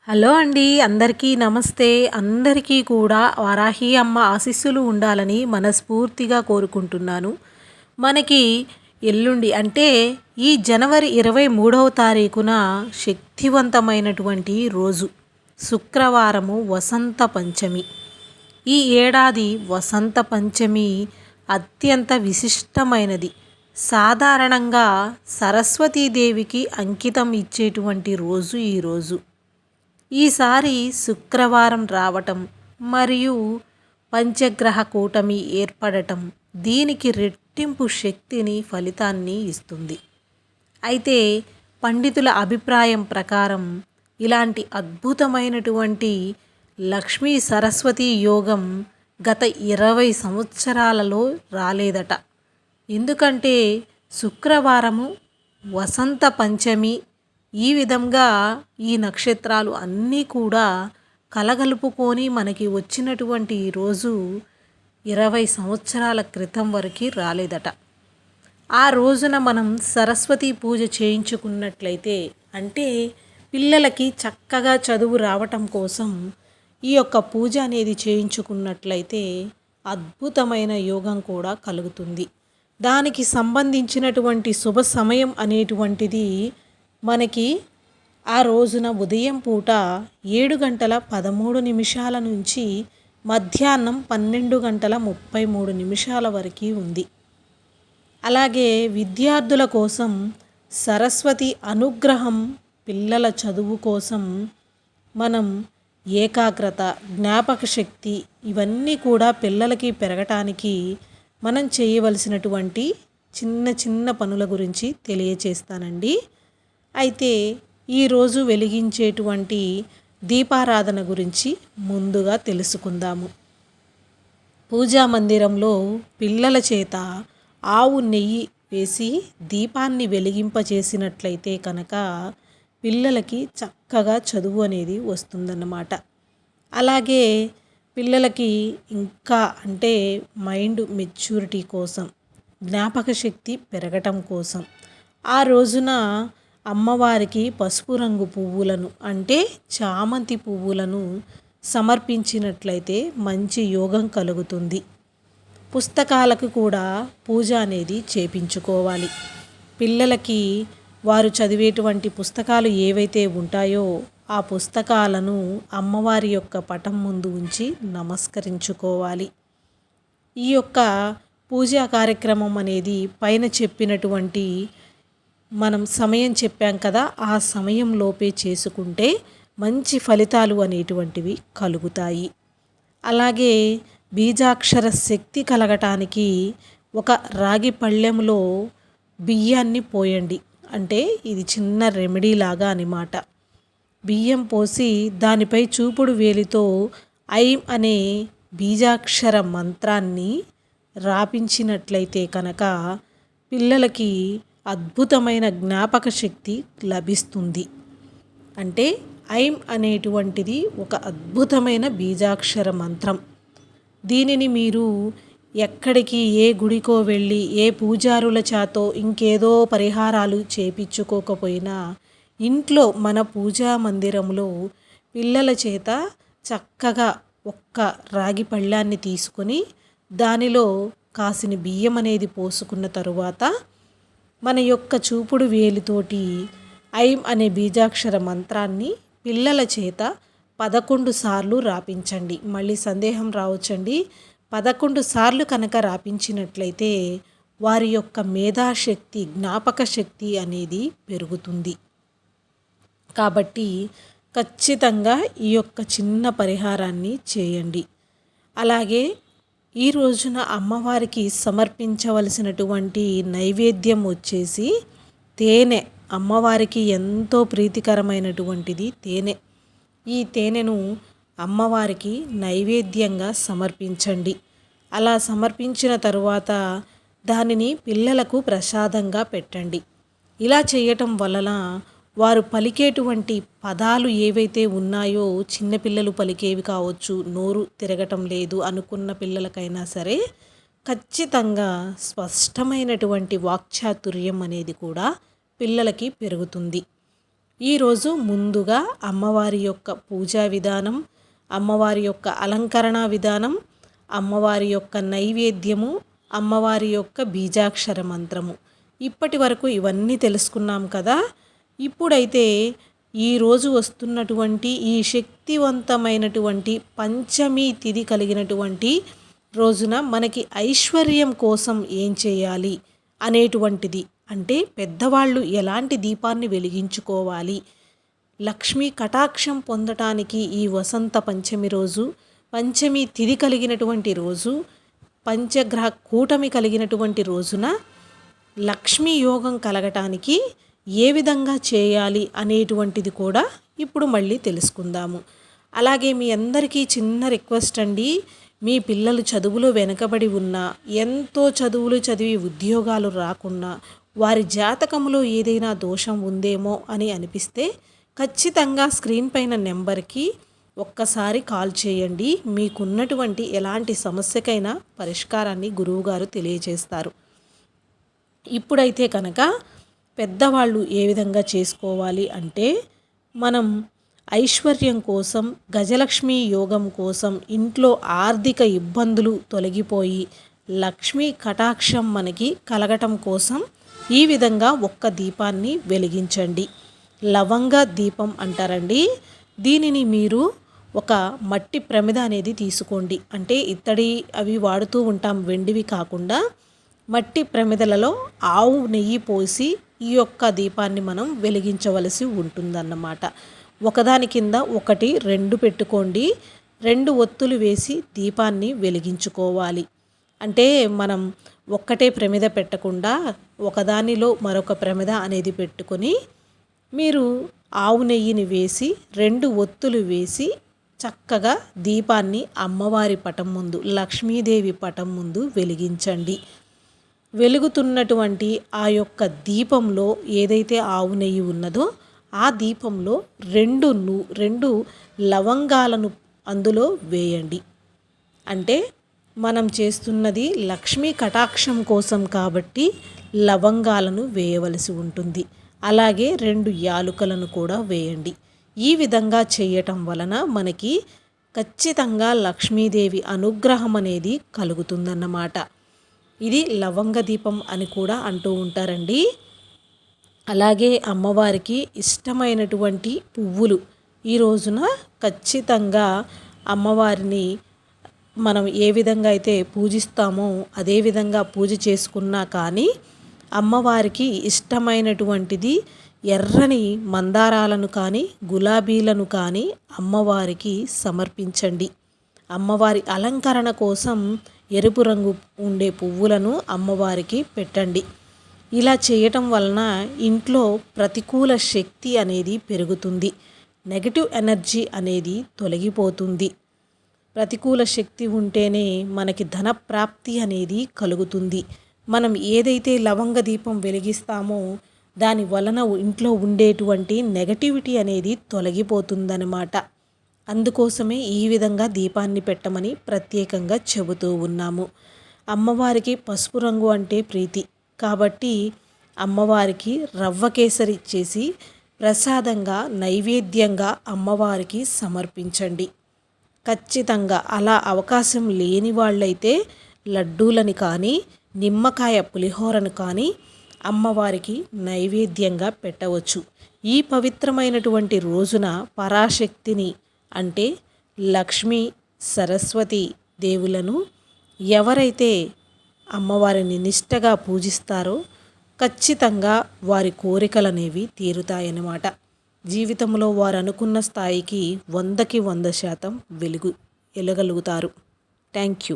Hello అండి. అందరికీ నమస్తే. అందరికీ కూడా వారాహి అమ్మ ఆశీస్సులు ఉండాలని మనస్ఫూర్తిగా కోరుకుంటున్నాను. మనకి ఎల్లుండి అంటే ఈ జనవరి 23వ తారీఖున శక్తివంతమైనటువంటి రోజు శుక్రవారము వసంత పంచమి. ఈ ఏడాది వసంత పంచమి అత్యంత విశిష్టమైనది. సాధారణంగా సరస్వతీదేవికి అంకితం ఇచ్చేటువంటి రోజు ఈరోజు. ఈసారి శుక్రవారం రావటం మరియు పంచగ్రహ కూటమి ఏర్పడటం దీనికి రెట్టింపు శక్తిని ఫలితాన్ని ఇస్తుంది. అయితే పండితుల అభిప్రాయం ప్రకారం ఇలాంటి అద్భుతమైనటువంటి లక్ష్మీ సరస్వతి యోగం గత 20 సంవత్సరాలలో రాలేదట. ఎందుకంటే శుక్రవారము వసంత పంచమి ఈ విధంగా ఈ నక్షత్రాలు అన్నీ కూడా కలగలుపుకొని మనకి వచ్చినటువంటి రోజు 20 సంవత్సరాల క్రితం వరకు రాలేదట. ఆ రోజున మనం సరస్వతి పూజ చేయించుకున్నట్లయితే అంటే పిల్లలకి చక్కగా చదువు రావటం కోసం ఈ యొక్క పూజ అనేది చేయించుకున్నట్లయితే అద్భుతమైన యోగం కూడా కలుగుతుంది. దానికి సంబంధించినటువంటి శుభ సమయం అనేటువంటిది మనకి ఆ రోజున ఉదయం పూట 7:13 నుంచి మధ్యాహ్నం 12:33 వరకు ఉంది. అలాగే విద్యార్థుల కోసం సరస్వతి అనుగ్రహం పిల్లల చదువు కోసం మనం ఏకాగ్రత, జ్ఞాపక శక్తి ఇవన్నీ కూడా పిల్లలకి పెరగటానికి మనం చేయవలసినటువంటి చిన్న చిన్న పనుల గురించి తెలియచేస్తానండి. అయితే ఈరోజు వెలిగించేటువంటి దీపారాధన గురించి ముందుగా తెలుసుకుందాము. పూజా మందిరంలో పిల్లల చేత ఆవు నెయ్యి వేసి దీపాన్ని వెలిగింపచేసినట్లయితే కనుక పిల్లలకి చక్కగా చదువు అనేది వస్తుందన్నమాట. అలాగే పిల్లలకి ఇంకా అంటే మైండ్ మెచ్యూరిటీ కోసం, జ్ఞాపక శక్తి పెరగటం కోసం ఆ రోజున అమ్మవారికి పసుపు రంగు పువ్వులను అంటే చామంతి పువ్వులను సమర్పించినట్లయితే మంచి యోగం కలుగుతుంది. పుస్తకాలకు కూడా పూజ అనేది చేపించుకోవాలి. పిల్లలకి వారు చదివేటువంటి పుస్తకాలు ఏవైతే ఉంటాయో ఆ పుస్తకాలను అమ్మవారి యొక్క పటం ముందు ఉంచి నమస్కరించుకోవాలి. ఈ యొక్క పూజా కార్యక్రమం అనేది పైన చెప్పినటువంటి మనం సమయం చెప్పాం కదా, ఆ సమయంలోపే చేసుకుంటే మంచి ఫలితాలు అనేటువంటివి కలుగుతాయి. అలాగే బీజాక్షర శక్తి కలగటానికి ఒక రాగి పళ్ళెంలో బియ్యాన్ని పోయండి. అంటే ఇది చిన్న రెమెడీ లాగా అన్నమాట. బియ్యం పోసి దానిపై చూపుడు వేలితో ఐం అనే బీజాక్షర మంత్రాన్ని రాపించినట్లయితే కనుక పిల్లలకి అద్భుతమైన జ్ఞాపక శక్తి లభిస్తుంది. అంటే ఐం అనేటువంటిది ఒక అద్భుతమైన బీజాక్షర మంత్రం. దీనిని మీరు ఎక్కడికి ఏ గుడికో వెళ్ళి ఏ పూజారుల చేతో ఇంకేదో పరిహారాలు చేపించుకోకపోయినా ఇంట్లో మన పూజా మందిరంలో పిల్లల చేత చక్కగా ఒక్క రాగి పళ్ళాన్ని తీసుకొని దానిలో కాసిన బియ్యం అనేది పోసుకున్న తరువాత మన యొక్క చూపుడు వేలితోటి ఐం అనే బీజాక్షర మంత్రాన్ని పిల్లల చేత 11 సార్లు రాపించండి. మళ్ళీ సందేహం రావచ్చండి. 11 సార్లు కనుక రాపించినట్లయితే వారి యొక్క మేధాశక్తి, జ్ఞాపక శక్తి అనేది పెరుగుతుంది. కాబట్టి ఖచ్చితంగా ఈ యొక్క చిన్న పరిహారాన్ని చేయండి. అలాగే ఈ రోజున అమ్మవారికి సమర్పించవలసినటువంటి నైవేద్యం వచ్చేసి తేనె. అమ్మవారికి ఎంతో ప్రీతికరమైనటువంటిది తేనె. ఈ తేనెను అమ్మవారికి నైవేద్యంగా సమర్పించండి. అలా సమర్పించిన తరువాత దానిని పిల్లలకు ప్రసాదంగా పెట్టండి. ఇలా చేయటం వలన వారు పలికేటువంటి పదాలు ఏవైతే ఉన్నాయో చిన్నపిల్లలు పలికేవి కావచ్చు, నోరు తిరగటం లేదు అనుకున్న పిల్లలకైనా సరే ఖచ్చితంగా స్పష్టమైనటువంటి వాక్చాతుర్యం అనేది కూడా పిల్లలకి పెరుగుతుంది. ఈరోజు ముందుగా అమ్మవారి యొక్క పూజా విధానం, అమ్మవారి యొక్క అలంకరణ విధానం, అమ్మవారి యొక్క నైవేద్యము, అమ్మవారి యొక్క బీజాక్షర మంత్రము, ఇప్పటి వరకు ఇవన్నీ తెలుసుకున్నాం కదా. ఇప్పుడైతే ఈరోజు వస్తున్నటువంటి ఈ శక్తివంతమైనటువంటి పంచమి తిథి కలిగినటువంటి రోజున మనకి ఐశ్వర్యం కోసం ఏం చేయాలి అనేటువంటిది, అంటే పెద్దవాళ్ళు ఎలాంటి దీపాన్ని వెలిగించుకోవాలి, లక్ష్మీ కటాక్షం పొందటానికి ఈ వసంత పంచమి రోజు, పంచమి తిథి కలిగినటువంటి రోజు, పంచగ్రహ కూటమి కలిగినటువంటి రోజున లక్ష్మీ యోగం కలగటానికి ఏ విధంగా చేయాలి అనేటువంటిది కూడా ఇప్పుడు మళ్ళీ తెలుసుకుందాము. అలాగే మీ అందరికీ చిన్న రిక్వెస్ట్ అండి, మీ పిల్లలు చదువులో వెనకబడి ఉన్నా, ఎంతో చదువులు చదివి ఉద్యోగాలు రాకున్నా, వారి జాతకంలో ఏదైనా దోషం ఉందేమో అని అనిపిస్తే ఖచ్చితంగా స్క్రీన్ పైన నెంబర్కి ఒక్కసారి కాల్ చేయండి. మీకున్నటువంటి ఎలాంటి సమస్యకైనా పరిష్కారాన్ని గురువుగారు తెలియజేస్తారు. ఇప్పుడైతే కనుక పెద్దవాళ్ళు ఏ విధంగా చేసుకోవాలి అంటే, మనం ఐశ్వర్యం కోసం, గజలక్ష్మి యోగం కోసం, ఇంట్లో ఆర్థిక ఇబ్బందులు తొలగిపోయి లక్ష్మీ కటాక్షం మనకి కలగటం కోసం ఈ విధంగా ఒక్క దీపాన్ని వెలిగించండి. లవంగ దీపం అంటారండి. దీనిని మీరు ఒక మట్టి ప్రమిద అనేది తీసుకోండి. అంటే ఇత్తడి అవి వాడుతూ ఉంటాం, వెండివి కాకుండా మట్టి ప్రమిదలలో ఆవు నెయ్యి పోసి ఈ యొక్క దీపాన్ని మనం వెలిగించవలసి ఉంటుందన్నమాట. ఒకదాని కింద ఒకటి 2 పెట్టుకోండి. 2 ఒత్తులు వేసి దీపాన్ని వెలిగించుకోవాలి. అంటే మనం ఒక్కటే ప్రమిద పెట్టకుండా ఒకదానిలో మరొక ప్రమిద అనేది పెట్టుకొని మీరు ఆవు నెయ్యిని వేసి 2 ఒత్తులు వేసి చక్కగా దీపాన్ని అమ్మవారి పటం ముందు, లక్ష్మీదేవి పటం ముందు వెలిగించండి. వెలుగుతున్నటువంటి ఆ యొక్క దీపంలో ఏదైతే ఆవు నెయ్యి ఉన్నదో ఆ దీపంలో 2 లవంగాలను అందులో వేయండి. అంటే మనం చేస్తున్నది లక్ష్మీ కటాక్షం కోసం కాబట్టి లవంగాలను వేయవలసి ఉంటుంది. అలాగే 2 యాలుకలను కూడా వేయండి. ఈ విధంగా చేయటం వలన మనకి ఖచ్చితంగా లక్ష్మీదేవి అనుగ్రహం అనేది కలుగుతుందన్నమాట. ఇది లవంగ దీపం అని కూడా అంటూ ఉంటారండి. అలాగే అమ్మవారికి ఇష్టమైనటువంటి పువ్వులు, ఈ రోజున ఖచ్చితంగా అమ్మవారిని మనం ఏ విధంగా అయితే పూజిస్తామో అదే విధంగా పూజ చేసుకున్నా కానీ అమ్మవారికి ఇష్టమైనటువంటిది ఎర్రని మందారాలను కానీ గులాబీలను కానీ అమ్మవారికి సమర్పించండి. అమ్మవారి అలంకరణ కోసం ఎరుపు రంగు ఉండే పువ్వులను అమ్మవారికి పెట్టండి. ఇలా చేయటం వలన ఇంట్లో ప్రతికూల శక్తి అనేది పెరుగుతుంది, నెగటివ్ ఎనర్జీ అనేది తొలగిపోతుంది. ప్రతికూల శక్తి ఉంటేనే మనకి ధన ప్రాప్తి అనేది కలుగుతుంది. మనం ఏదైతే లవంగ దీపం వెలిగిస్తామో దాని వలన ఇంట్లో ఉండేటువంటి నెగటివిటీ అనేది తొలగిపోతుందన్నమాట. అందుకోసమే ఈ విధంగా దీపాన్ని పెట్టమని ప్రత్యేకంగా చెబుతూ ఉన్నాము. అమ్మవారికి పసుపు రంగు అంటే ప్రీతి కాబట్టి అమ్మవారికి రవ్వ కేసరి చేసి ప్రసాదంగా నైవేద్యంగా అమ్మవారికి సమర్పించండి. ఖచ్చితంగా అలా అవకాశం లేని వాళ్ళైతే లడ్డూలని కానీ నిమ్మకాయ పులిహోరను కానీ అమ్మవారికి నైవేద్యంగా పెట్టవచ్చు. ఈ పవిత్రమైనటువంటి రోజున పరాశక్తిని అంటే లక్ష్మీ సరస్వతి దేవులను ఎవరైతే అమ్మవారిని నిష్టగా పూజిస్తారో ఖచ్చితంగా వారి కోరికలు అనేవి తీరుతాయన్నమాట. జీవితంలో వారు అనుకున్న స్థాయికి 100కి 100% వెలుగలుగుతారు. Thank you.